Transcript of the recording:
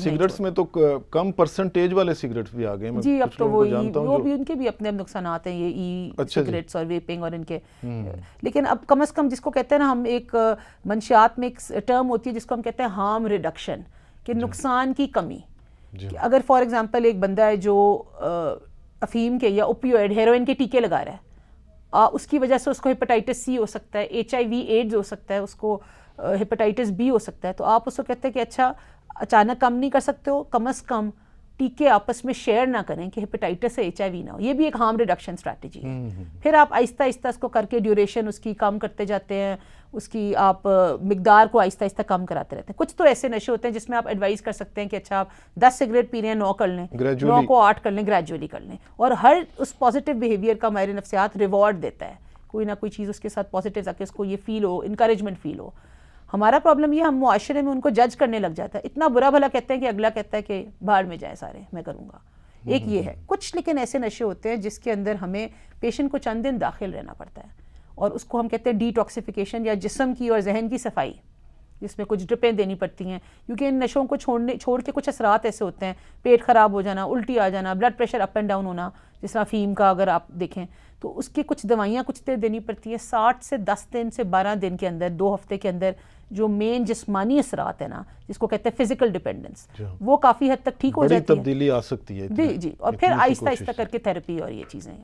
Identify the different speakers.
Speaker 1: Cigarettes میں تو کم percentage والے سگریٹس بھی آ گئے ہیں.
Speaker 2: جی اب تو وہ بھی ان کے بھی اپنے نقصانات ہیں یہ ای سگریٹس اور ویپنگ اور ان کے. لیکن اب کم از کم جس کو کہتے ہیں نا ہم ایک منشیات میں ایک ٹرم ہوتی ہے جس کو ہم کہتے ہیں ہارم ریڈکشن, کہ نقصان کی کمی. اگر فار ایگزامپل ایک بندہ ہے جو افیم کے یا اوپیوائڈ ہیروئن کے ٹیکے لگا رہا ہے, اس کی وجہ سے اس کو ہیپاٹائٹس سی ہو سکتا ہے, HIV ایڈز ہو سکتا ہے, اس کو ہیپاٹائٹس بی ہو سکتا ہے, تو آپ اس کو کہتے ہیں کہ اچھا اچانک کم نہیں کر سکتے ہو, کم از کم ٹیکے آپس میں شیئر نہ کریں کہ ہیپاٹائٹس سے HIV نہ ہو. یہ بھی ایک ہارم ریڈکشن اسٹریٹجی ہے. پھر آپ آہستہ آہستہ اس کو کر کے ڈیوریشن اس کی کم کرتے جاتے ہیں, اس کی آپ مقدار کو آہستہ آہستہ کم کراتے رہتے ہیں. کچھ تو ایسے نشے ہوتے ہیں جس میں آپ ایڈوائز کر سکتے ہیں کہ اچھا آپ 10 سگریٹ پی رہے ہیں 9 کر لیں, 9 کو 8 کر لیں, گریجولی کر لیں. اور ہر اس پازیٹیو بیہیویئر کا ماہر نفسیات ریوارڈ دیتا ہے, کوئی نہ کوئی چیز اس کے ساتھ پازیٹیو تاکہ اس کو یہ فیل ہو, انکریجمنٹ فیل ہو. ہمارا پرابلم یہ ہم معاشرے میں ان کو جج کرنے لگ جاتا ہے, اتنا برا بھلا کہتے ہیں کہ اگلا کہتا ہے کہ بھاڑ میں جائیں سارے, میں کروں گا. ایک یہ ہے. کچھ لیکن ایسے نشے ہوتے ہیں جس کے اندر ہمیں پیشنٹ کو چند دن داخل رہنا پڑتا ہے, اور اس کو ہم کہتے ہیں ڈی ٹاکسیفیکیشن یا جسم کی اور ذہن کی صفائی, جس میں کچھ ڈرپیں دینی پڑتی ہیں. کیونکہ ان نشوں کو چھوڑ کے کچھ اثرات ایسے ہوتے ہیں, پیٹ خراب ہو جانا, الٹی آ جانا, blood pressure up and down ہونا, جس طرح فیم کا اگر آپ دیکھیں تو اس کی کچھ دوائیاں کچھ دیر دینی پڑتی ہیں. 60 سے 10 دن سے 12 دن کے اندر, 2 ہفتے کے اندر جو مین جسمانی اثرات ہیں نا, جس کو کہتے ہیں فزیکل ڈیپینڈنس, وہ کافی حد تک ٹھیک ہو جاتی ہے.
Speaker 1: تبدیلی آ سکتی ہے
Speaker 2: جی, اور پھر آہستہ آہستہ کر کے تھیراپی اور یہ چیزیں